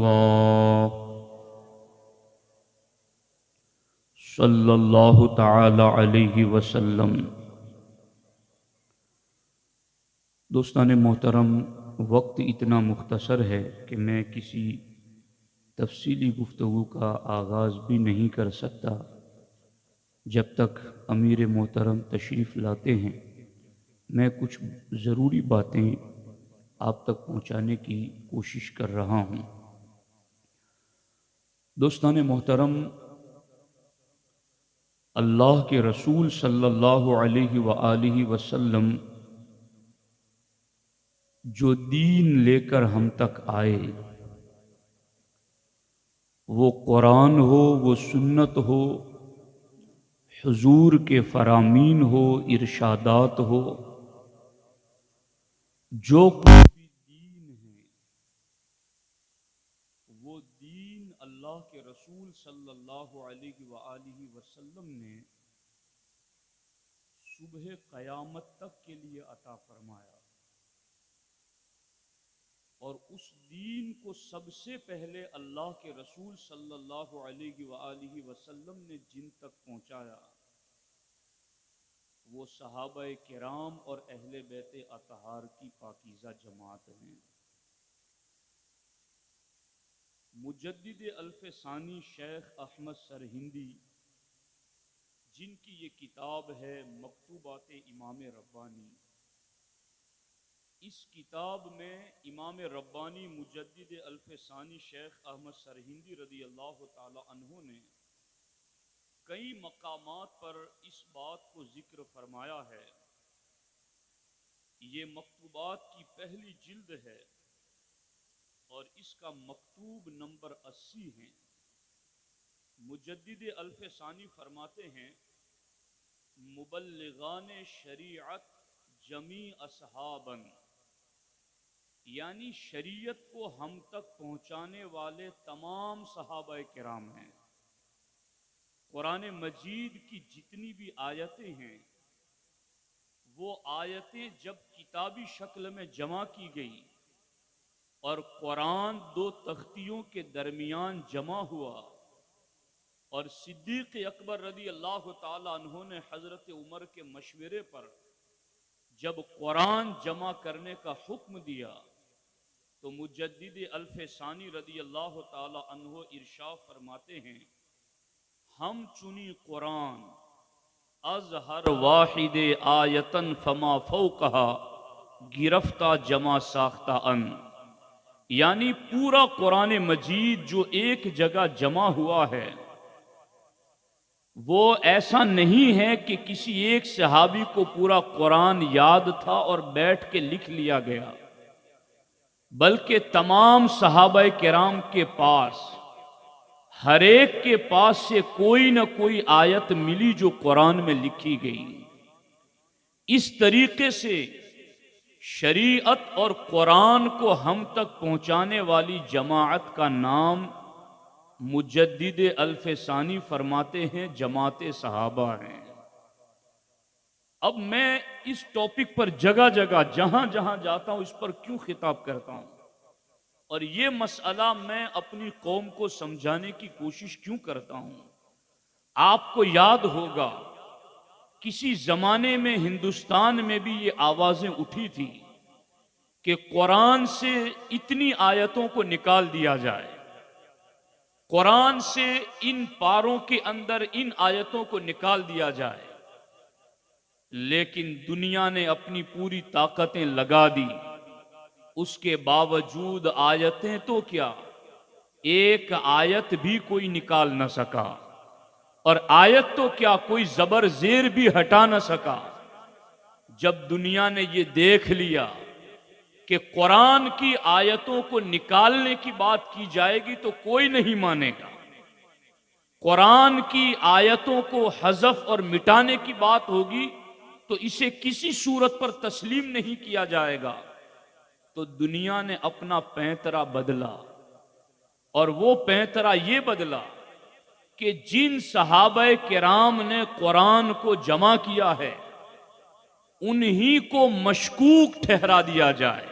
اللہ صلی اللہ تعالی علیہ وسلم۔ دوستان محترم، وقت اتنا مختصر ہے کہ میں کسی تفصیلی گفتگو کا آغاز بھی نہیں کر سکتا جب تک امیر محترم تشریف لاتے ہیں۔ میں کچھ ضروری باتیں آپ تک پہنچانے کی کوشش کر رہا ہوں۔ دوستان محترم، اللہ کے رسول صلی اللہ علیہ وآلہ وسلم جو دین لے کر ہم تک آئے، وہ قرآن ہو، وہ سنت ہو، حضور کے فرامین ہو، ارشادات ہو، جو کوئی بھی دین ہے، وہ دین اللہ کے رسول صلی اللہ علیہ وآلہ وسلم نے صبح قیامت تک کے لیے عطا فرمایا، اور اس دین کو سب سے پہلے اللہ کے رسول صلی اللہ علیہ وآلہ وسلم نے جن تک پہنچایا وہ صحابہ کرام اور اہل بیت اطہار کی پاکیزہ جماعت ہیں۔ مجدد الف ثانی شیخ احمد سرہندی، جن کی یہ کتاب ہے مکتوبات امام ربانی، اس کتاب میں امام ربانی مجدد الف ثانی شیخ احمد سرہندی رضی اللہ تعالی عنہ نے کئی مقامات پر اس بات کو ذکر فرمایا ہے۔ یہ مکتوبات کی پہلی جلد ہے اور اس کا مکتوب نمبر 80 ہے۔ مجدد الف ثانی فرماتے ہیں، مبلغان شریعت جمیع اصحابن، یعنی شریعت کو ہم تک پہنچانے والے تمام صحابہ کرام ہیں۔ قرآن مجید کی جتنی بھی آیتیں ہیں، وہ آیتیں جب کتابی شکل میں جمع کی گئی اور قرآن دو تختیوں کے درمیان جمع ہوا، اور صدیق اکبر رضی اللہ تعالی عنہ نے حضرت عمر کے مشورے پر جب قرآن جمع کرنے کا حکم دیا تو مجدد الف ثانی رضی اللہ تعالی عنہ ارشاد فرماتے ہیں، ہم چنی قرآن از ہر واحد آیتن فما فوقہا گرفتہ جمع ساختہ ان، یعنی پورا قرآن مجید جو ایک جگہ جمع ہوا ہے وہ ایسا نہیں ہے کہ کسی ایک صحابی کو پورا قرآن یاد تھا اور بیٹھ کے لکھ لیا گیا، بلکہ تمام صحابہ کرام کے پاس، ہر ایک کے پاس سے کوئی نہ کوئی آیت ملی جو قرآن میں لکھی گئی۔ اس طریقے سے شریعت اور قرآن کو ہم تک پہنچانے والی جماعت کا نام مجدد الف ثانی فرماتے ہیں جماعت صحابہ ہیں۔ اب میں اس ٹاپک پر جگہ جگہ جہاں جہاں جاتا ہوں اس پر کیوں خطاب کرتا ہوں، اور یہ مسئلہ میں اپنی قوم کو سمجھانے کی کوشش کیوں کرتا ہوں؟ آپ کو یاد ہوگا کسی زمانے میں ہندوستان میں بھی یہ آوازیں اٹھی تھی کہ قرآن سے اتنی آیتوں کو نکال دیا جائے، قرآن سے ان پاروں کے اندر ان آیتوں کو نکال دیا جائے، لیکن دنیا نے اپنی پوری طاقتیں لگا دی، اس کے باوجود آیتیں تو کیا، ایک آیت بھی کوئی نکال نہ سکا، اور آیت تو کیا کوئی زبر زیر بھی ہٹا نہ سکا۔ جب دنیا نے یہ دیکھ لیا کہ قرآن کی آیتوں کو نکالنے کی بات کی جائے گی تو کوئی نہیں مانے گا، قرآن کی آیتوں کو حذف اور مٹانے کی بات ہوگی تو اسے کسی صورت پر تسلیم نہیں کیا جائے گا، تو دنیا نے اپنا پینترا بدلا، اور وہ پینترا یہ بدلا کہ جن صحابہ کرام نے قرآن کو جمع کیا ہے انہی کو مشکوک ٹھہرا دیا جائے،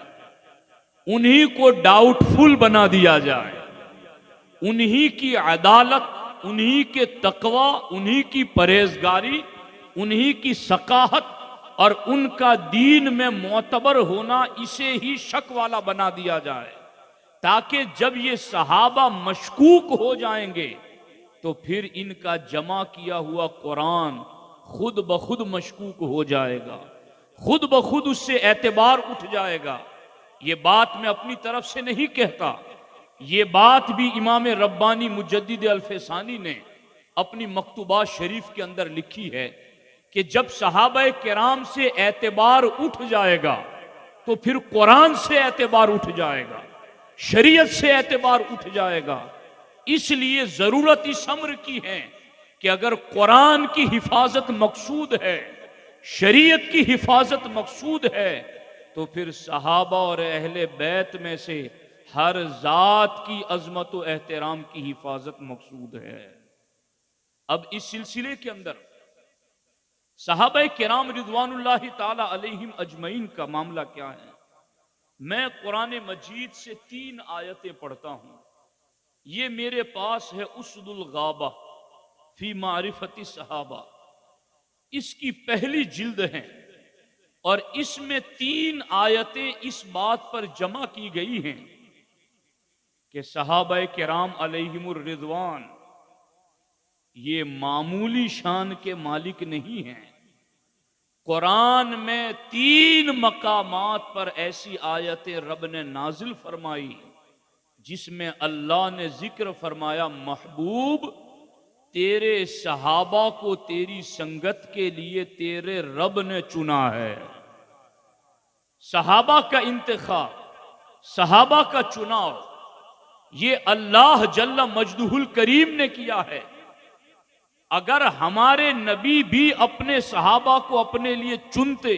انہی کو ڈاؤٹ فل بنا دیا جائے، انہی کی عدالت، انہی کے تقوی، انہی کی پرہیزگاری، انہی کی ثقافت اور ان کا دین میں معتبر ہونا، اسے ہی شک والا بنا دیا جائے، تاکہ جب یہ صحابہ مشکوک ہو جائیں گے تو پھر ان کا جمع کیا ہوا قرآن خود بخود مشکوک ہو جائے گا، خود بخود اس سے اعتبار اٹھ جائے گا۔ یہ بات میں اپنی طرف سے نہیں کہتا، یہ بات بھی امام ربانی مجدد الفسانی نے اپنی مکتوبات شریف کے اندر لکھی ہے کہ جب صحابہ کرام سے اعتبار اٹھ جائے گا تو پھر قرآن سے اعتبار اٹھ جائے گا، شریعت سے اعتبار اٹھ جائے گا۔ اس لیے ضرورت اس امر کی ہے کہ اگر قرآن کی حفاظت مقصود ہے، شریعت کی حفاظت مقصود ہے، تو پھر صحابہ اور اہل بیت میں سے ہر ذات کی عظمت و احترام کی حفاظت مقصود ہے۔ اب اس سلسلے کے اندر صحابہ کرام رضوان اللہ تعالی علیہم اجمعین کا معاملہ کیا ہے؟ میں قرآن مجید سے 3 آیتیں پڑھتا ہوں۔ یہ میرے پاس ہے اسد الغابہ فی معرفت صحابہ، اس کی پہلی جلد ہے، اور اس میں 3 آیتیں اس بات پر جمع کی گئی ہیں کہ صحابہ کرام علیہم الرضوان یہ معمولی شان کے مالک نہیں ہیں۔ قرآن میں 3 مقامات پر ایسی آیتیں رب نے نازل فرمائی جس میں اللہ نے ذکر فرمایا، محبوب تیرے صحابہ کو تیری سنگت کے لیے تیرے رب نے چنا ہے۔ صحابہ کا انتخاب، صحابہ کا چناؤ، یہ اللہ جل مجدہ الکریم نے کیا ہے۔ اگر ہمارے نبی بھی اپنے صحابہ کو اپنے لیے چنتے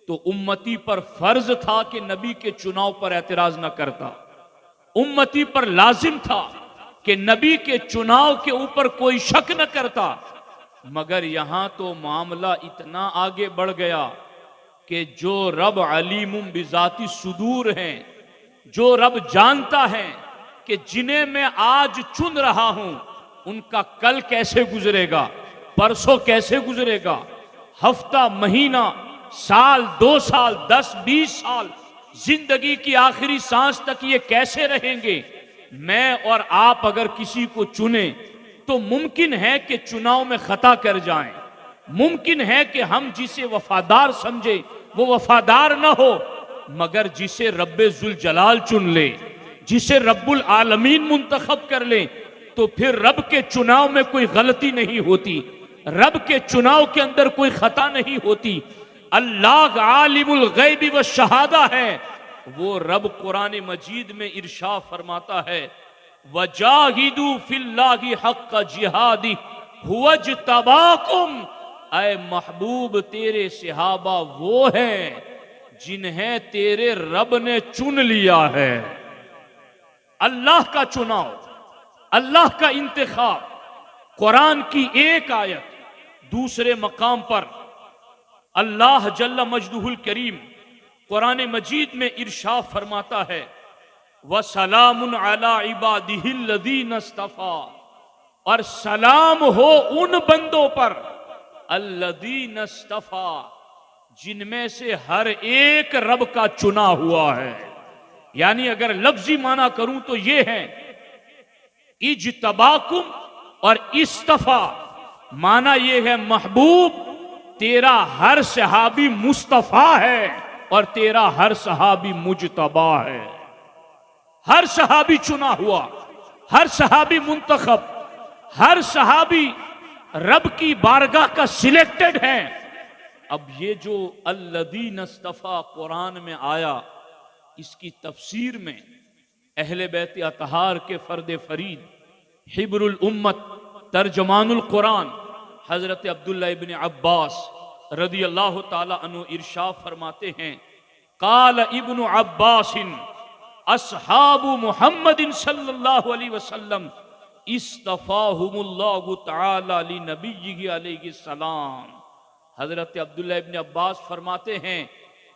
تو امتی پر فرض تھا کہ نبی کے چناؤ پر اعتراض نہ کرتا، امتی پر لازم تھا کہ نبی کے چناؤ کے اوپر کوئی شک نہ کرتا، مگر یہاں تو معاملہ اتنا آگے بڑھ گیا کہ جو رب علیم بذات صدور ہیں، جو رب جانتا ہے کہ جنہیں میں آج چن رہا ہوں ان کا کل کیسے گزرے گا، پرسوں کیسے گزرے گا، ہفتہ، مہینہ، سال، 2 سال، 10 20 سال، زندگی کی آخری سانس تک یہ کیسے رہیں گے۔ میں اور آپ اگر کسی کو چنیں تو ممکن ہے کہ چناؤ میں خطا کر جائیں، ممکن ہے کہ ہم جسے وفادار سمجھے وہ وفادار نہ ہو، مگر جسے رب ذوالجلال چن لے، جسے رب العالمین منتخب کر لے، تو پھر رب کے چناؤ میں کوئی غلطی نہیں ہوتی، رب کے چناؤ کے اندر کوئی خطا نہیں ہوتی۔ اللہ عالم الغیب والشہادہ ہے، وہ رب قرآن مجید میں ارشاد فرماتا ہے، وَجَاهِدُوا فِي اللَّهِ حَقَّ جِهَادِهِ هُوَ اجْتَبَاكُمْ۔ اے محبوب تیرے صحابہ وہ ہیں جنہیں تیرے رب نے چن لیا ہے۔ اللہ کا چناؤ، اللہ کا انتخاب، قرآن کی ایک آیت، دوسرے مقام پر اللہ جل مجدہ الکریم قرآن مجید میں ارشاد فرماتا ہے، وَسَلَامٌ عَلَىٰ عِبَادِهِ الَّذِينَ اصْطَفَىٰ، اور سلام ہو ان بندوں پر الَّذِينَ اصْطَفَىٰ جن میں سے ہر ایک رب کا چنا ہوا ہے۔ یعنی اگر لفظی معنی کروں تو یہ ہے، اجتباکم اور استفا، معنی یہ ہے محبوب تیرا ہر صحابی مصطفیٰ ہے اور تیرا ہر صحابی مجتبا ہے۔ ہر صحابی چنا ہوا، ہر صحابی منتخب، ہر صحابی رب کی بارگاہ کا سلیکٹڈ ہے۔ اب یہ جو الذین اصطفیٰ قرآن میں آیا، اس کی تفسیر میں اہل بیت اطہار کے فرد فرید، حبر الامت، ترجمان القرآن حضرت عبداللہ ابن عباس رضی اللہ تعالی عنہ ارشاد فرماتے ہیں، قال ابن عباس اصحاب محمد صلی اللہ علیہ وسلم اصطفاہم اللہ تعالی لنبیہ علیہ السلام۔ حضرت عبداللہ ابن عباس فرماتے ہیں،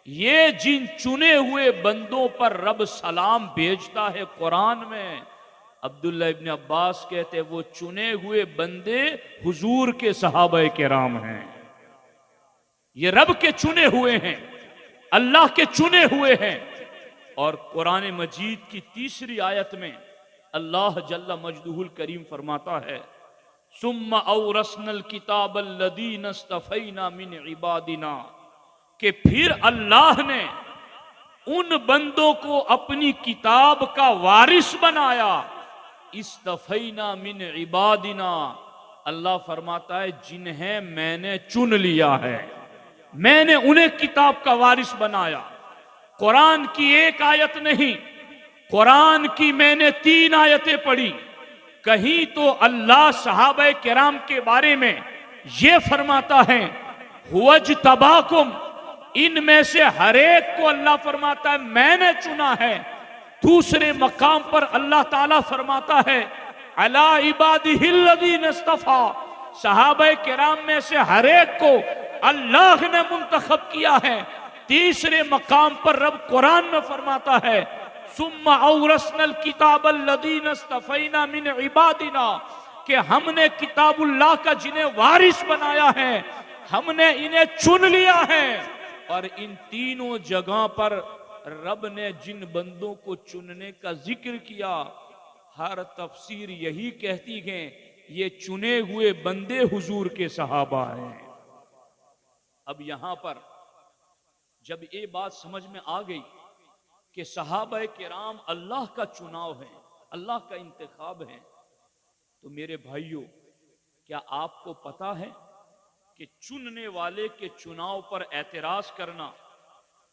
یہ جن چنے ہوئے بندوں پر رب سلام بھیجتا ہے قرآن میں، عبداللہ ابن عباس کہتے وہ چنے ہوئے بندے حضور کے صحابہ کرام ہیں، یہ رب کے چنے ہوئے ہیں، اللہ کے چنے ہوئے ہیں۔ اور قرآن مجید کی تیسری آیت میں اللہ جل مجدہ الکریم فرماتا ہے ثم اورثنا الکتاب الذین اصطفینا من عبادنا، کہ پھر اللہ نے ان بندوں کو اپنی کتاب کا وارث بنایا۔ اصطفینا من عبادنا، اللہ فرماتا ہے جنہیں میں نے چن لیا ہے، میں نے انہیں کتاب کا وارث بنایا۔ قرآن کی ایک آیت نہیں، قرآن کی میں نے 3 آیتیں پڑھی۔ کہیں تو اللہ صحابہ کرام کے بارے میں یہ فرماتا ہے هو اجتباکم، ان میں سے ہر ایک کو اللہ فرماتا ہے میں نے چنا ہے۔ دوسرے مقام پر اللہ تعالیٰ فرماتا ہے علی عبادہ الذین اصطفیٰ، صحابہ کرام میں سے ہر ایک کو اللہ نے منتخب کیا ہے۔ تیسرے مقام پر رب قرآن میں فرماتا ہے ثم اورثنا الکتاب الذین اصطفینا من عبادنا، کہ ہم نے کتاب اللہ کا جنہیں وارث بنایا ہے، ہم نے انہیں چن لیا ہے۔ اور ان تینوں جگہ پر رب نے جن بندوں کو چننے کا ذکر کیا، ہر تفسیر یہی کہتی ہے یہ چنے ہوئے بندے حضور کے صحابہ ہیں۔ اب یہاں پر جب یہ بات سمجھ میں آ گئی کہ صحابہ کرام اللہ کا چناؤ ہے، اللہ کا انتخاب ہے، تو میرے بھائیوں کیا آپ کو پتا ہے کہ چننے والے کے چناؤ پر اعتراض کرنا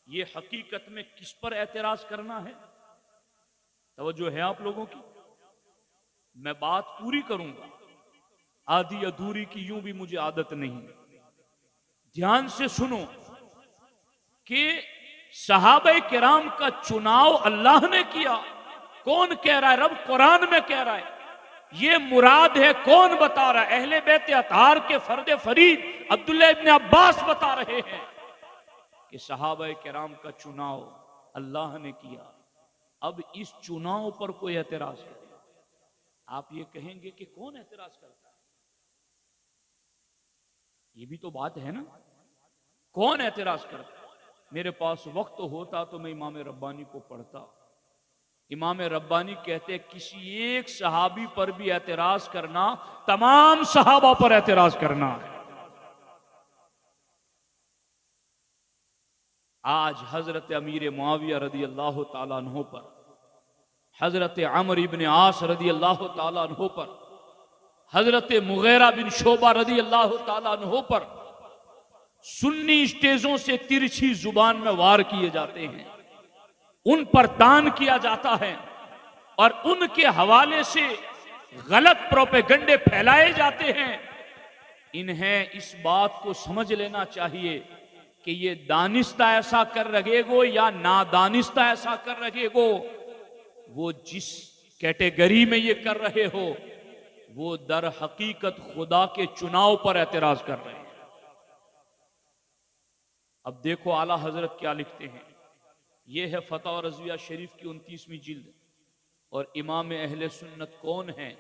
یہ حقیقت میں کس پر اعتراض کرنا ہے؟ توجہ ہے آپ لوگوں کی؟ میں بات پوری کروں گا، آدھی ادھوری کی یوں بھی مجھے عادت نہیں۔ دھیان سے سنو کہ صحابہ کرام کا چناؤ اللہ نے کیا۔ کون کہہ رہا ہے؟ رب قرآن میں کہہ رہا ہے۔ یہ مراد ہے، کون بتا رہا ہے؟ اہل بیت اطہار کے فرد فرید عبداللہ ابن عباس بتا رہے ہیں کہ صحابہ کرام کا چناؤ اللہ نے کیا۔ اب اس چناؤ پر کوئی اعتراض ہے، آپ یہ کہیں گے کہ کون اعتراض کرتا ہے؟ یہ بھی تو بات ہے نا، کون اعتراض کرتا ہے؟ میرے پاس وقت ہوتا تو میں امام ربانی کو پڑھتا۔ امام ربانی کہتے کسی ایک صحابی پر بھی اعتراض کرنا تمام صحابہ پر اعتراض کرنا ہے۔ آج حضرت امیر معاویہ رضی اللہ تعالیٰ عنہ پر، حضرت عمرو بن عاص رضی اللہ تعالیٰ عنہ پر، حضرت مغیرہ بن شعبہ رضی اللہ تعالیٰ عنہ پر سنی اسٹیجوں سے ترچھی زبان میں وار کیے جاتے ہیں، ان پر تان کیا جاتا ہے اور ان کے حوالے سے غلط پروپیگنڈے پھیلائے جاتے ہیں۔ انہیں اس بات کو سمجھ لینا چاہیے کہ یہ دانستہ ایسا کر رہے گو یا نادانستہ ایسا کر رہے گو، وہ جس کیٹیگری میں یہ کر رہے ہو وہ در حقیقت خدا کے چناؤ پر اعتراض کر رہے ہیں۔ اب دیکھو اعلیٰ حضرت کیا لکھتے ہیں، یہ ہے فتح رضویہ شریف کی 29ویں جلد، اور امام اہل سنت کون ہیں؟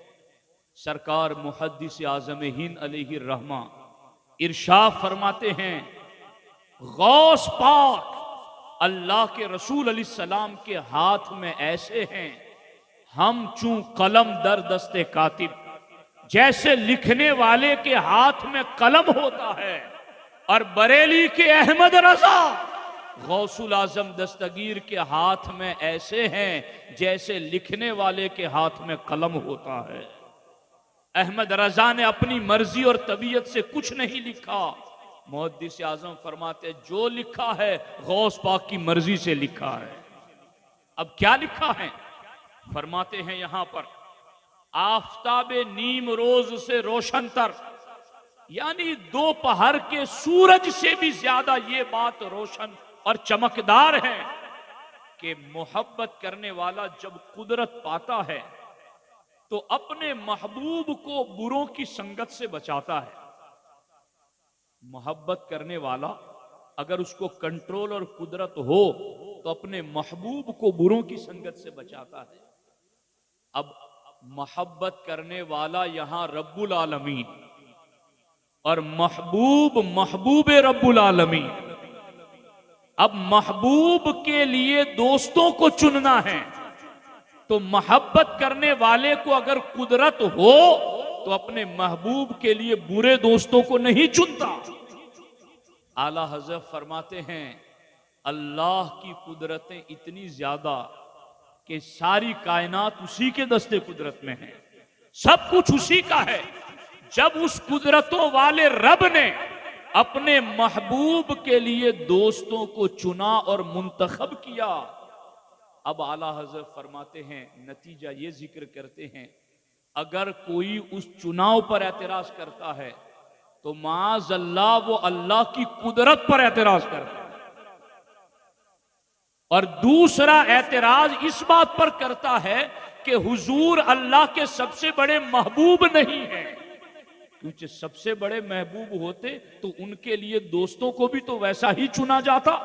سرکار محدث اعظم ہند علیہ الرحمہ ارشاد فرماتے ہیں غوث پاک اللہ کے رسول علیہ السلام کے ہاتھ میں ایسے ہیں ہم چون قلم در دست کاتب، جیسے لکھنے والے کے ہاتھ میں قلم ہوتا ہے، اور بریلی کے احمد رضا غوث الاعظم دستگیر کے ہاتھ میں ایسے ہیں جیسے لکھنے والے کے ہاتھ میں قلم ہوتا ہے۔ احمد رضا نے اپنی مرضی اور طبیعت سے کچھ نہیں لکھا، محدث اعظم فرماتے جو لکھا ہے غوث پاک کی مرضی سے لکھا ہے۔ اب کیا لکھا ہے؟ فرماتے ہیں یہاں پر آفتاب نیم روز سے روشن تر، یعنی دوپہر کے سورج سے بھی زیادہ یہ بات روشن اور چمکدار ہے کہ محبت کرنے والا جب قدرت پاتا ہے تو اپنے محبوب کو بروں کی سنگت سے بچاتا ہے۔ محبت کرنے والا اگر اس کو کنٹرول اور قدرت ہو تو اپنے محبوب کو بروں کی سنگت سے بچاتا ہے۔ اب محبت کرنے والا یہاں رب العالمین اور محبوب محبوب رب العالمین. اب محبوب کے لیے دوستوں کو چننا ہے تو محبت کرنے والے کو اگر قدرت ہو تو اپنے محبوب کے لیے برے دوستوں کو نہیں چنتا. اعلی حضرت فرماتے ہیں اللہ کی قدرتیں اتنی زیادہ کہ ساری کائنات اسی کے دستے قدرت میں ہے, سب کچھ اسی کا ہے. جب اس قدرتوں والے رب نے اپنے محبوب کے لیے دوستوں کو چنا اور منتخب کیا, اب اعلی حضرت فرماتے ہیں نتیجہ یہ ذکر کرتے ہیں اگر کوئی اس چناؤ پر اعتراض کرتا ہے تو معاذ اللہ وہ اللہ کی قدرت پر اعتراض کرتا ہے, اور دوسرا اعتراض اس بات پر کرتا ہے کہ حضور اللہ کے سب سے بڑے محبوب نہیں ہیں, کیونکہ سب سے بڑے محبوب ہوتے تو ان کے لیے دوستوں کو بھی تو ویسا ہی چنا جاتا.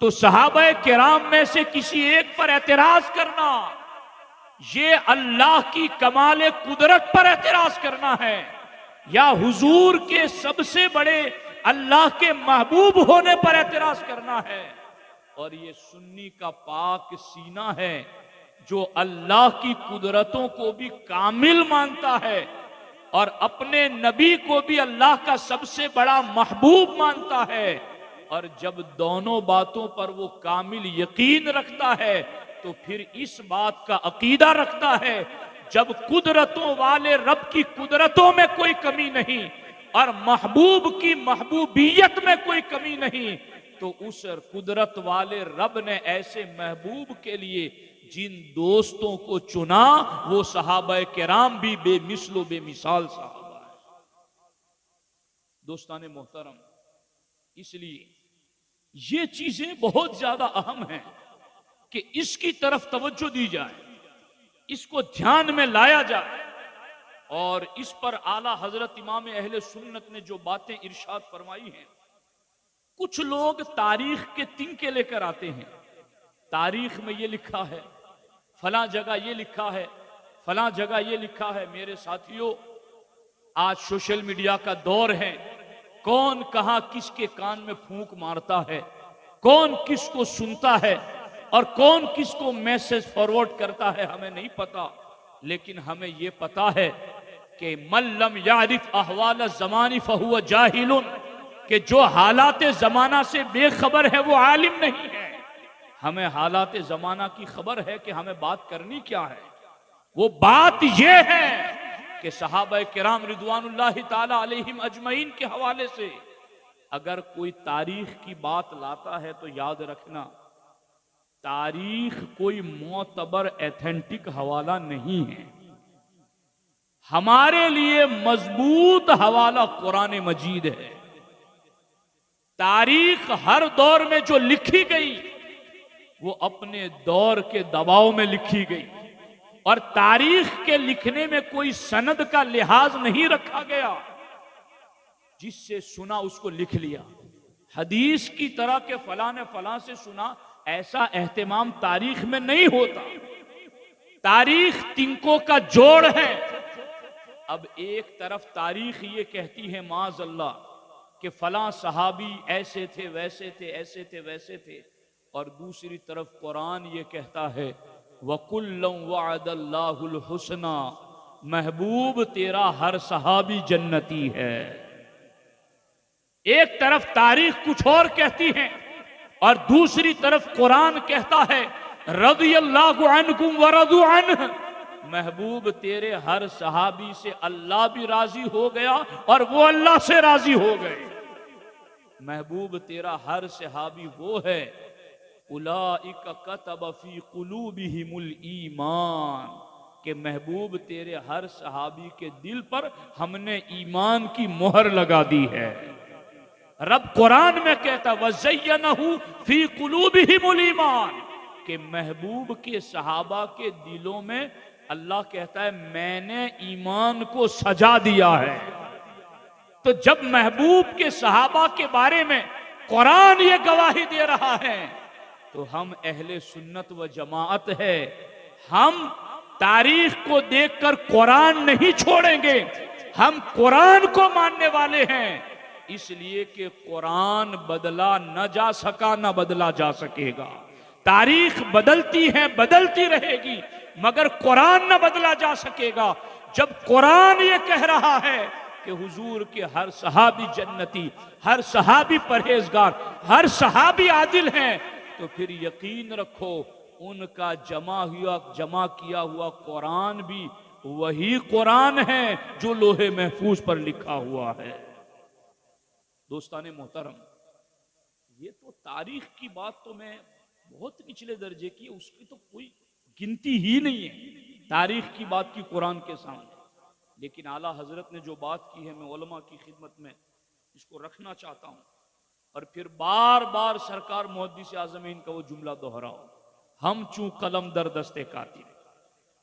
تو صحابہ کرام میں سے کسی ایک پر اعتراض کرنا یہ اللہ کی کمال قدرت پر اعتراض کرنا ہے یا حضور کے سب سے بڑے اللہ کے محبوب ہونے پر اعتراض کرنا ہے. اور یہ سنی کا پاک سینہ ہے جو اللہ کی قدرتوں کو بھی کامل مانتا ہے اور اپنے نبی کو بھی اللہ کا سب سے بڑا محبوب مانتا ہے, اور جب دونوں باتوں پر وہ کامل یقین رکھتا ہے تو پھر اس بات کا عقیدہ رکھتا ہے جب قدرتوں والے رب کی قدرتوں میں کوئی کمی نہیں اور محبوب کی محبوبیت میں کوئی کمی نہیں تو اس قدرت والے رب نے ایسے محبوب کے لیے جن دوستوں کو چنا وہ صحابہ کرام بھی بے مثل و بے مثال صحابہ ہیں. دوستان محترم, اس لیے یہ چیزیں بہت زیادہ اہم ہیں کہ اس کی طرف توجہ دی جائے, اس کو دھیان میں لایا جائے, اور اس پر اعلی حضرت امام اہل سنت نے جو باتیں ارشاد فرمائی ہیں. کچھ لوگ تاریخ کے تنکے لے کر آتے ہیں, تاریخ میں یہ لکھا ہے, فلاں جگہ یہ لکھا ہے, فلاں جگہ یہ لکھا ہے. میرے ساتھیوں, آج سوشل میڈیا کا دور ہے, کون کہاں کس کے کان میں پھونک مارتا ہے, کون کس کو سنتا ہے اور کون کس کو میسج فارورڈ کرتا ہے ہمیں نہیں پتا, لیکن ہمیں یہ پتا ہے کہ من لم یعرف احوال الزمان فہو جاہل, کہ جو حالات زمانہ سے بے خبر ہے وہ عالم نہیں ہے. ہمیں حالات زمانہ کی خبر ہے کہ ہمیں بات کرنی کیا ہے. وہ بات یہ ہے کہ صحابہ کرام رضوان اللہ تعالی علیہم اجمعین کے حوالے سے اگر کوئی تاریخ کی بات لاتا ہے تو یاد رکھنا تاریخ کوئی معتبر ایتھنٹک حوالہ نہیں ہے. ہمارے لیے مضبوط حوالہ قرآن مجید ہے. تاریخ ہر دور میں جو لکھی گئی وہ اپنے دور کے دباؤ میں لکھی گئی, اور تاریخ کے لکھنے میں کوئی سند کا لحاظ نہیں رکھا گیا. جس سے سنا اس کو لکھ لیا. حدیث کی طرح کہ فلاں نے فلاں سے سنا, ایسا اہتمام تاریخ میں نہیں ہوتا. تاریخ تنکوں کا جوڑ ہے. اب ایک طرف تاریخ یہ کہتی ہے معاذ اللہ کہ فلاں صحابی ایسے تھے, ویسے تھے, ایسے تھے, ویسے تھے, اور دوسری طرف قرآن یہ کہتا ہے وَكُلًّا وَعَدَ اللَّهُ الْحُسْنَى, محبوب تیرا ہر صحابی جنتی ہے. ایک طرف تاریخ کچھ اور کہتی ہے اور دوسری طرف قرآن کہتا ہے رضی اللہ عنکم ورضوا عنہ, محبوب تیرے ہر صحابی سے اللہ بھی راضی ہو گیا اور وہ اللہ سے راضی ہو گئے. محبوب تیرا ہر صحابی وہ ہے اولئک کتب فی قلوبہم الایمان, کہ محبوب تیرے ہر صحابی کے دل پر ہم نے ایمان کی مہر لگا دی ہے. رب قرآن میں کہتا وَزَيَّنَهُ فِي قُلُوبِهِمُ الْإِيمَانِ, کہ محبوب کے صحابہ کے دلوں میں اللہ کہتا ہے میں نے ایمان کو سجا دیا ہے. تو جب محبوب کے صحابہ کے بارے میں قرآن یہ گواہی دے رہا ہے تو ہم اہل سنت و جماعت ہے, ہم تاریخ کو دیکھ کر قرآن نہیں چھوڑیں گے، ہم قرآن کو ماننے والے ہیں، اس لیے کہ قرآن بدلا نہ جا سکا نہ بدلا جا سکے گا۔ تاریخ بدلتی ہے، بدلتی رہے گی، مگر قرآن نہ بدلا جا سکے گا۔ جب قرآن یہ کہہ رہا ہے کہ حضور کے ہر صحابی جنتی، ہر صحابی پرہیزگار، ہر صحابی عادل ہیں، تو پھر یقین رکھو ان کا جمع کیا ہوا قرآن بھی وہی قرآن ہے جو لوح محفوظ پر لکھا ہوا ہے۔ دوستان محترم، یہ تو تاریخ کی بات تو میں بہت نچلے درجے کی، اس کی تو کوئی گنتی ہی نہیں ہے تاریخ کی بات کی قرآن کے سامنے، لیکن اعلیٰ حضرت نے جو بات کی ہے میں علماء کی خدمت میں اس کو رکھنا چاہتا ہوں، اور پھر بار بار سرکار محدث اعظمین کا وہ جملہ دہراؤ، ہم چوں قلم در دستے کاتب،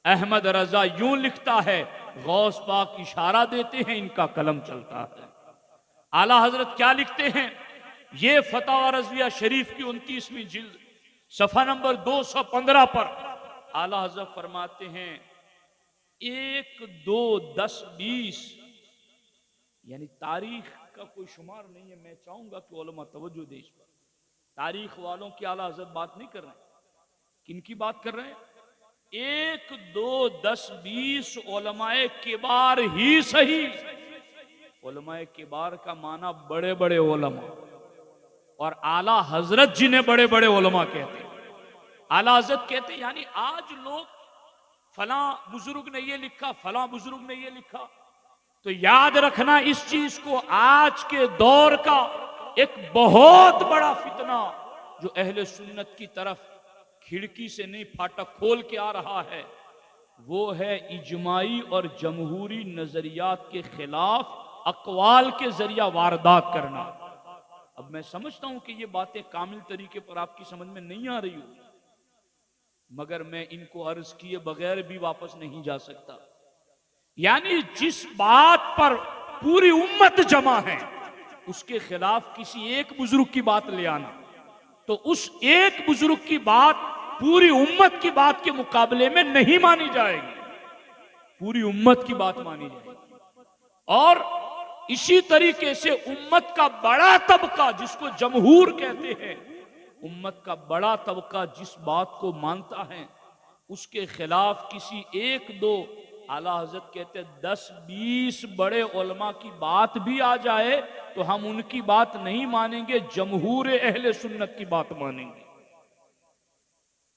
احمد رضا یوں لکھتا ہے، غوث پاک اشارہ دیتے ہیں، ان کا قلم چلتا ہے۔ اعلیٰ حضرت کیا لکھتے ہیں؟ یہ فتاوی رضویہ شریف کی 29ویں جلد صفحہ نمبر 215 پر اعلیٰ حضرت فرماتے ہیں 1 2 10 20، یعنی تاریخ کا کوئی شمار نہیں ہے۔ میں چاہوں گا کہ علماء توجہ دیں اس پر، تاریخ والوں کی اعلیٰ حضرت بات نہیں کر رہے ہیں، کن کی بات کر رہے ہیں؟ 1 2 10 20 علماء کبار ہی صحیح، علماء کبار کا معنی بڑے بڑے علماء، اور اعلیٰ حضرت جنہیں بڑے بڑے علماء کہتے ہیں، اعلیٰ حضرت کہتے ہیں یعنی آج لوگ فلاں بزرگ نے یہ لکھا، فلاں بزرگ نے یہ لکھا، تو یاد رکھنا اس چیز کو، آج کے دور کا ایک بہت بڑا فتنہ جو اہل سنت کی طرف کھڑکی سے نہیں پھاٹک کھول کے آ رہا ہے، وہ ہے اجماعی اور جمہوری نظریات کے خلاف اقوال کے ذریعہ واردات کرنا۔ اب میں سمجھتا ہوں کہ یہ باتیں کامل طریقے پر آپ کی سمجھ میں نہیں آ رہی ہوں، مگر میں ان کو عرض کیے بغیر بھی واپس نہیں جا سکتا۔ یعنی جس بات پر پوری امت جمع ہے اس کے خلاف کسی ایک بزرگ کی بات لے آنا، تو اس ایک بزرگ کی بات پوری امت کی بات کے مقابلے میں نہیں مانی جائے گی، پوری امت کی بات مانی جائے گی۔ اور اسی طریقے سے امت کا بڑا طبقہ جس کو جمہور کہتے ہیں، امت کا بڑا طبقہ جس بات کو مانتا ہے، اس کے خلاف کسی 1 2 اعلیٰ حضرت کہتے ہیں 10 20 بڑے علماء کی بات بھی آ جائے تو ہم ان کی بات نہیں مانیں گے، جمہور اہل سنت کی بات مانیں گے۔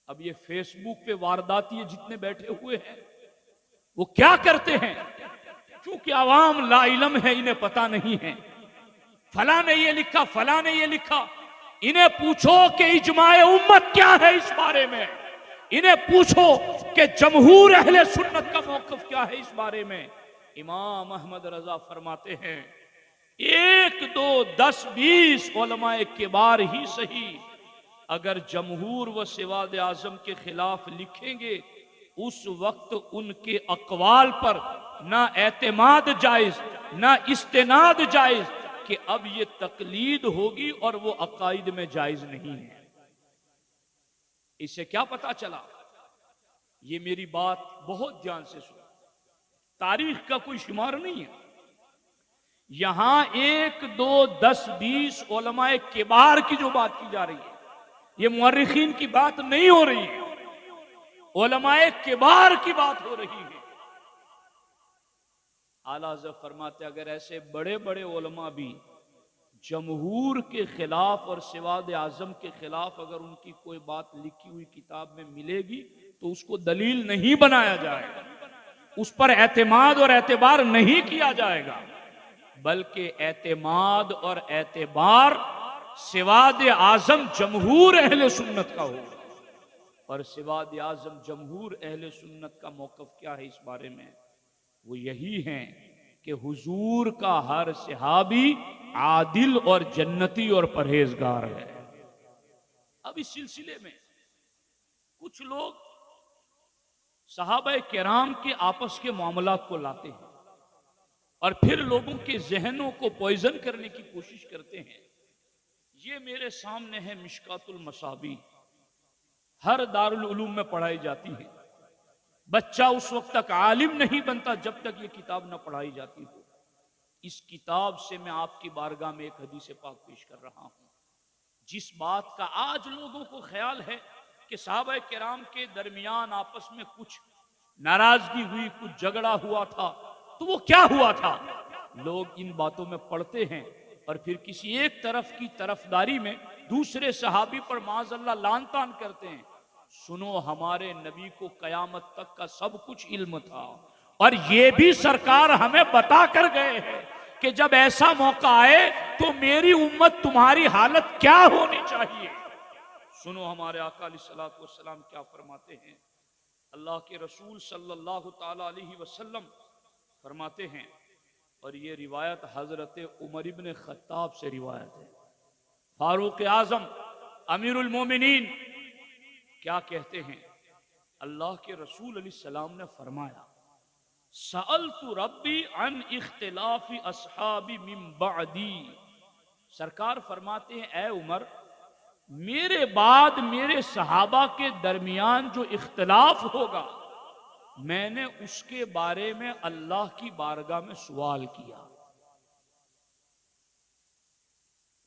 اب یہ فیس بک پہ وارداتی جتنے بیٹھے ہوئے ہیں وہ کیا کرتے ہیں؟ چونکہ عوام لا علم ہے، انہیں پتا نہیں ہے، فلاں نے یہ لکھا، فلاں نے یہ لکھا، انہیں پوچھو کہ اجماع امت کیا ہے اس بارے میں، انہیں پوچھو کہ جمہور اہل سنت کا موقف کیا ہے اس بارے میں۔ امام احمد رضا فرماتے ہیں 1 2 10 20 علماء کبار ہی صحیح اگر جمہور و سواد اعظم کے خلاف لکھیں گے، اس وقت ان کے اقوال پر نہ اعتماد جائز نہ استناد جائز، کہ اب یہ تقلید ہوگی اور وہ عقائد میں جائز نہیں ہے۔ اس سے کیا پتا چلا؟ یہ میری بات بہت دھیان سے سنو، تاریخ کا کوئی شمار نہیں ہے، یہاں 1 2 10 20 علماء کبار کی جو بات کی جا رہی ہے، یہ مورخین کی بات نہیں ہو رہی ہے، علماء کبار کی بات ہو رہی ہے۔ اعلیٰ حضرت فرماتے اگر ایسے بڑے بڑے علماء بھی جمہور کے خلاف اور سواد اعظم کے خلاف اگر ان کی کوئی بات لکھی ہوئی کتاب میں ملے گی تو اس کو دلیل نہیں بنایا جائے گا، اس پر اعتماد اور اعتبار نہیں کیا جائے گا، بلکہ اعتماد اور اعتبار سواد اعظم جمہور اہل سنت کا ہوگا۔ اور سواد اعظم جمہور اہل سنت کا موقف کیا ہے اس بارے میں؟ وہ یہی ہیں کہ حضور کا ہر صحابی عادل اور جنتی اور پرہیزگار ہے۔ اب اس سلسلے میں کچھ لوگ صحابہ کرام کے آپس کے معاملات کو لاتے ہیں اور پھر لوگوں کے ذہنوں کو پوائزن کرنے کی کوشش کرتے ہیں۔ یہ میرے سامنے ہے مشکات المصابیح، ہر دارالعلوم میں پڑھائی جاتی ہے۔ بچہ اس وقت تک عالم نہیں بنتا جب تک یہ کتاب نہ پڑھائی جاتی ہو۔ اس کتاب سے میں آپ کی بارگاہ میں ایک حدیث پاک پیش کر رہا ہوں، جس بات کا آج لوگوں کو خیال ہے کہ صحابہ کرام کے درمیان آپس میں کچھ ناراضگی ہوئی، کچھ جھگڑا ہوا تھا، تو وہ کیا ہوا تھا؟ لوگ ان باتوں میں پڑھتے ہیں اور پھر کسی ایک طرف کی طرفداری میں دوسرے صحابی پر معاذ اللہ لعن طعن کرتے ہیں۔ سنو، ہمارے نبی کو قیامت تک کا سب کچھ علم تھا، اور یہ بھی سرکار ہمیں بتا کر گئے ہیں کہ جب ایسا موقع آئے تو میری امت تمہاری حالت کیا ہونی چاہیے۔ سنو ہمارے آقا علیہ الصلوۃ والسلام کیا فرماتے ہیں۔ اللہ کے رسول صلی اللہ تعالی علیہ وسلم فرماتے ہیں، اور یہ روایت حضرت عمر ابن خطاب سے روایت ہے، فاروق اعظم امیر المومنین کیا کہتے ہیں؟ اللہ کے رسول علیہ السلام نے فرمایا، سألت ربی عن اختلاف اصحابی من بعدی۔ سرکار فرماتے ہیں، اے عمر، میرے بعد میرے صحابہ کے درمیان جو اختلاف ہوگا، میں نے اس کے بارے میں اللہ کی بارگاہ میں سوال کیا۔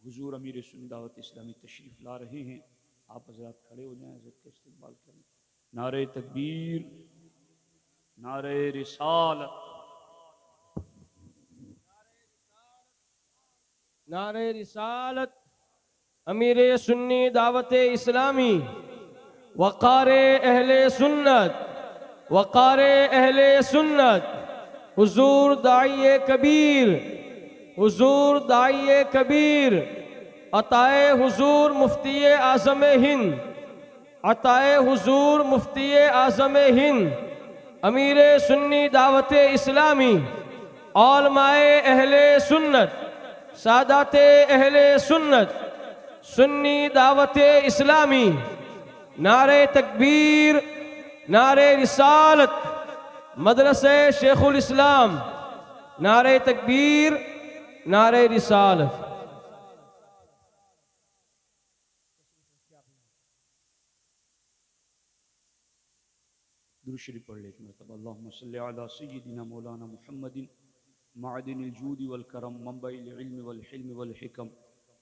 حضور امیر سنی دعوت اسلامی تشریف لا رہے ہیں، آپ حضرات کھڑے ہو جائیں، عزت کا استقبال کریں۔ نعرہ تکبیر، نعرہ رسالت، نعرہ رسالت، امیر سنی دعوت اسلامی، وقار اہل سنت، وقار اہل سنت، حضور داعی کبیر، حضور داعی کبیر، عطائے حضور مفتی اعظم ہند، عطائے حضور مفتی اعظم ہند، امیر سنی دعوت اسلامی، علماء اہل سنت، سادات اہل سنت، سنی دعوت اسلامی، نعرہ تکبیر، نعرہ رسالت، مدرسہ شیخ الاسلام، نعرہ تکبیر، نعرہ رسالت۔ درود شریف پڑھ لیں ایک مرتبہ۔ اللہم صلی علی سیدنا مولانا محمد معدن الجود والکرم منبع العلم والحلم والحکم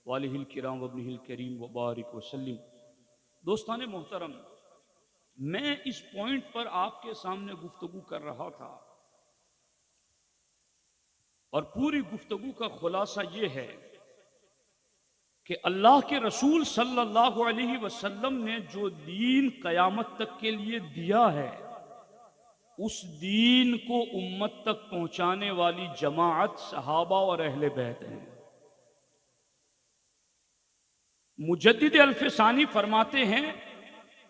والہ الکرام وابنہ الکریم وبارک وسلم۔ دوستان محترم، میں اس پوائنٹ پر آپ کے سامنے گفتگو کر رہا تھا، اور پوری گفتگو کا خلاصہ یہ ہے کہ اللہ کے رسول صلی اللہ علیہ وسلم نے جو دین قیامت تک کے لیے دیا ہے، اس دین کو امت تک پہنچانے والی جماعت صحابہ اور اہل بیت ہیں۔ مجدد الفسانی فرماتے ہیں،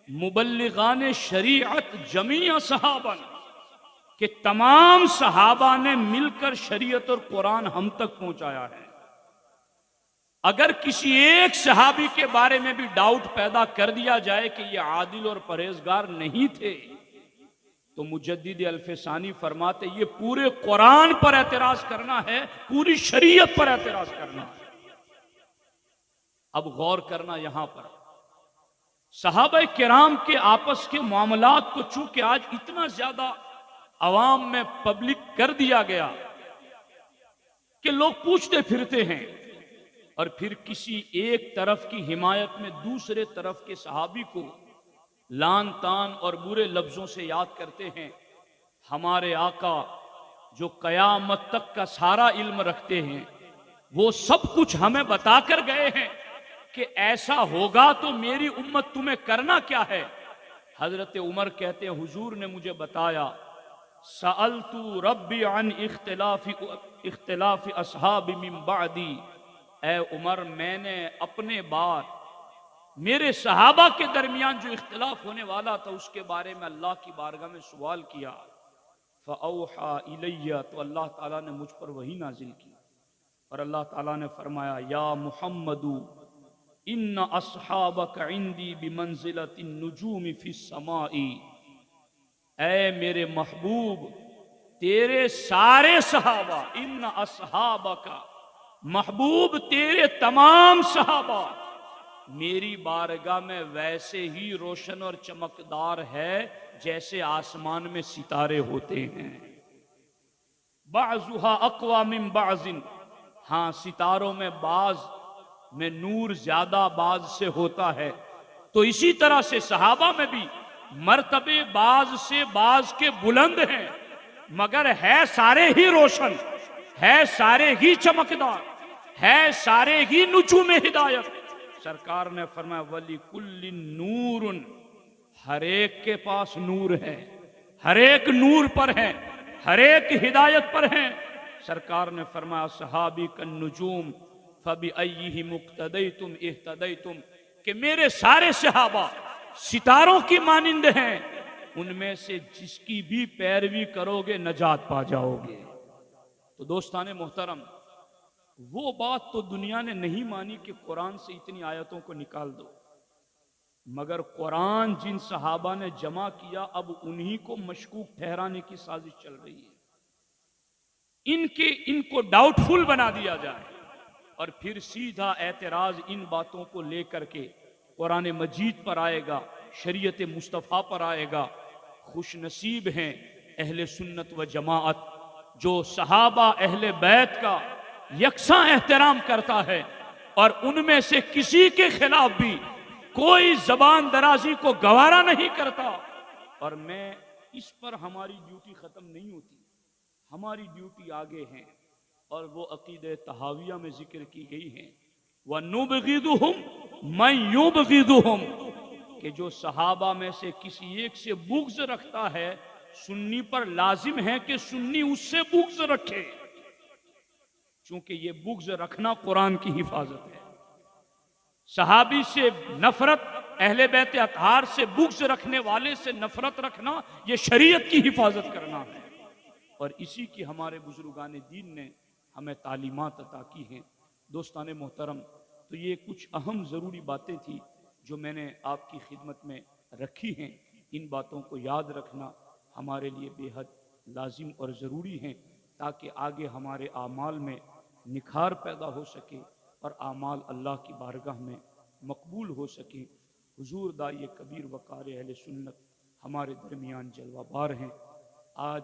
مبلغان شریعت جمیع صحابہ، کہ تمام صحابہ نے مل کر شریعت اور قرآن ہم تک پہنچایا ہے۔ اگر کسی ایک صحابی کے بارے میں بھی ڈاؤٹ پیدا کر دیا جائے کہ یہ عادل اور پرہیزگار نہیں تھے، تو مجدد الفسانی فرماتے یہ پورے قرآن پر اعتراض کرنا ہے، پوری شریعت پر اعتراض کرنا ہے۔ اب غور کرنا یہاں پر، صحابہ کرام کے آپس کے معاملات کو چونکہ آج اتنا زیادہ عوام میں پبلک کر دیا گیا کہ لوگ پوچھتے پھرتے ہیں، اور پھر کسی ایک طرف کی حمایت میں دوسرے طرف کے صحابی کو لعن طعن اور برے لفظوں سے یاد کرتے ہیں۔ ہمارے آقا جو قیامت تک کا سارا علم رکھتے ہیں، وہ سب کچھ ہمیں بتا کر گئے ہیں کہ ایسا ہوگا تو میری امت تمہیں کرنا کیا ہے۔ حضرت عمر کہتے ہیں، حضور نے مجھے بتایا، سألت ربی عن اختلاف اصحاب من بعدی، اے عمر، میں نے اپنے بعد میرے صحابہ کے درمیان جو اختلاف ہونے والا تھا اس کے بارے میں اللہ کی بارگاہ میں سوال کیا، فأوحى الیہ، تو اللہ تعالیٰ نے مجھ پر وحی نازل کی، اور اللہ تعالیٰ نے فرمایا، یا محمد ان اصحابک عندی بمنزلۃ النجوم فی السماء، اے میرے محبوب، تیرے سارے صحابہ، ان اصحابک، محبوب تیرے تمام صحابہ، میری بارگاہ میں ویسے ہی روشن اور چمکدار ہے جیسے آسمان میں ستارے ہوتے ہیں. بعضها اقوى من بعض، ہاں ستاروں میں بعض میں نور زیادہ بعض سے ہوتا ہے. تو اسی طرح سے صحابہ میں بھی مرتبے بعض سے بعض کے بلند ہیں، مگر ہے سارے ہی روشن، ہے سارے ہی چمکدار، ہے سارے ہی نجوم ہدایت. سرکار نے فرمایا وَلِكُلٍّ نُورٌ، ہر ایک کے پاس نور ہے، ہر ایک نور پر ہے، ہر ایک ہدایت پر ہیں. سرکار نے فرمایا صحابی کالنجوم فبأیہم اقتدیتم اہتدیتم، کہ میرے سارے صحابہ ستاروں کی مانند ہیں، ان میں سے جس کی بھی پیروی کرو گے نجات پا جاؤ گے. تو دوستان محترم، وہ بات تو دنیا نے نہیں مانی کہ قرآن سے اتنی آیتوں کو نکال دو، مگر قرآن جن صحابہ نے جمع کیا اب انہی کو مشکوک ٹھہرانے کی سازش چل رہی ہے. ان کو ڈاؤٹ فل بنا دیا جائے اور پھر سیدھا اعتراض ان باتوں کو لے کر کے قرآن مجید پر آئے گا، شریعت مصطفیٰ پر آئے گا. خوش نصیب ہیں اہل سنت و جماعت جو صحابہ اہل بیت کا یکساں احترام کرتا ہے اور ان میں سے کسی کے خلاف بھی کوئی زبان درازی کو گوارا نہیں کرتا. اور میں اس پر ہماری ڈیوٹی ختم نہیں ہوتی، ہماری ڈیوٹی آگے ہیں، اور وہ عقیدہ طحاویہ میں ذکر کی گئی ہیں وَنُبْغِضُهُمْ مَنْ يُبْغِضُهُمْ، کہ جو صحابہ میں سے کسی ایک سے بغض رکھتا ہے سنی پر لازم ہے کہ سنی اس سے بغض رکھے، چونکہ یہ بغض رکھنا قرآن کی حفاظت ہے. صحابی سے نفرت، اہل بیت اطہار سے بغض رکھنے والے سے نفرت رکھنا یہ شریعت کی حفاظت کرنا ہے، اور اسی کی ہمارے بزرگان دین نے ہمیں تعلیمات عطا کی ہیں. دوستان محترم، تو یہ کچھ اہم ضروری باتیں تھی جو میں نے آپ کی خدمت میں رکھی ہیں. ان باتوں کو یاد رکھنا ہمارے لیے بے حد لازم اور ضروری ہیں تاکہ آگے ہمارے اعمال میں نکھار پیدا ہو سکے اور اعمال اللہ کی بارگاہ میں مقبول ہو سکیں. حضور دائی کبیر وقار اہل سنت ہمارے درمیان جلوہ بار ہیں. آج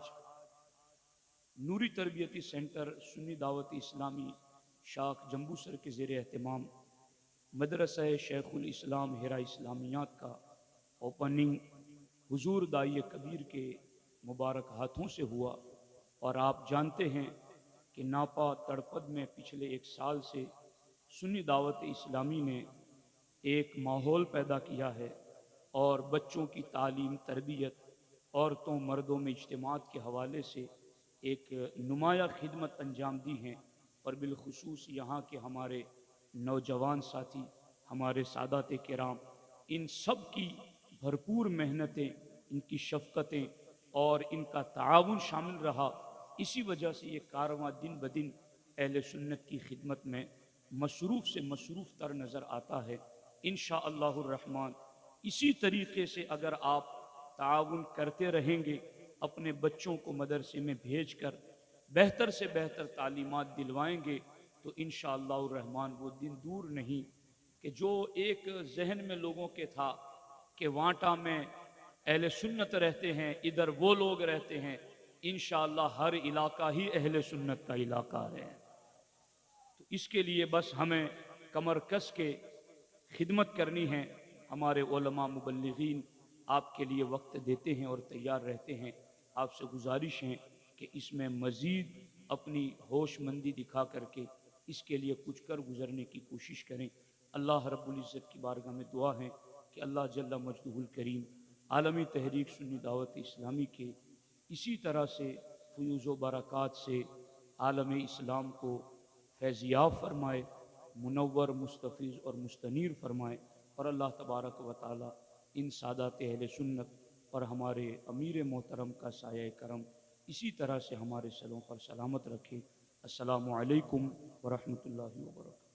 نوری تربیتی سینٹر سنی دعوت اسلامی شاخ جمبوسر کے زیر اہتمام مدرسہ شیخ الاسلام ہیرا اسلامیات کا اوپننگ حضور دائی کبیر کے مبارک ہاتھوں سے ہوا. اور آپ جانتے ہیں کہ ناپا تڑپد میں پچھلے 1 سال سے سنی دعوت اسلامی نے ایک ماحول پیدا کیا ہے اور بچوں کی تعلیم، تربیت، عورتوں مردوں میں اجتماعات کے حوالے سے ایک نمایاں خدمت انجام دی ہیں. اور بالخصوص یہاں کے ہمارے نوجوان ساتھی، ہمارے سادات کرام، ان سب کی بھرپور محنتیں، ان کی شفقتیں اور ان کا تعاون شامل رہا. اسی وجہ سے یہ کارواں دن بدن اہل سنت کی خدمت میں مصروف سے مصروف تر نظر آتا ہے. انشاءاللہ الرحمن اسی طریقے سے اگر آپ تعاون کرتے رہیں گے، اپنے بچوں کو مدرسے میں بھیج کر بہتر سے بہتر تعلیمات دلوائیں گے، تو انشاءاللہ الرحمن وہ دن دور نہیں کہ جو ایک ذہن میں لوگوں کے تھا کہ وانٹا میں اہل سنت رہتے ہیں، ادھر وہ لوگ رہتے ہیں، انشاءاللہ ہر علاقہ ہی اہل سنت کا علاقہ ہے. تو اس کے لیے بس ہمیں کمر کس کے خدمت کرنی ہے. ہمارے علماء مبلغین آپ کے لیے وقت دیتے ہیں اور تیار رہتے ہیں. آپ سے گزارش ہے کہ اس میں مزید اپنی ہوش مندی دکھا کر کے اس کے لیے کچھ کر گزرنے کی کوشش کریں. اللہ رب العزت کی بارگاہ میں دعا ہے کہ اللہ جل مجدہ الکریم عالمی تحریک سنی دعوت اسلامی کے اسی طرح سے فیوز و برکات سے عالم اسلام کو فیضیاب فرمائے، منور، مستفیض اور مستنیر فرمائے. اور اللہ تبارک و تعالی ان سادات اہل سنت اور ہمارے امیر محترم کا سایہ کرم اسی طرح سے ہمارے سروں پر سلامت رکھے. السلام علیکم ورحمۃ اللہ وبرکاتہ.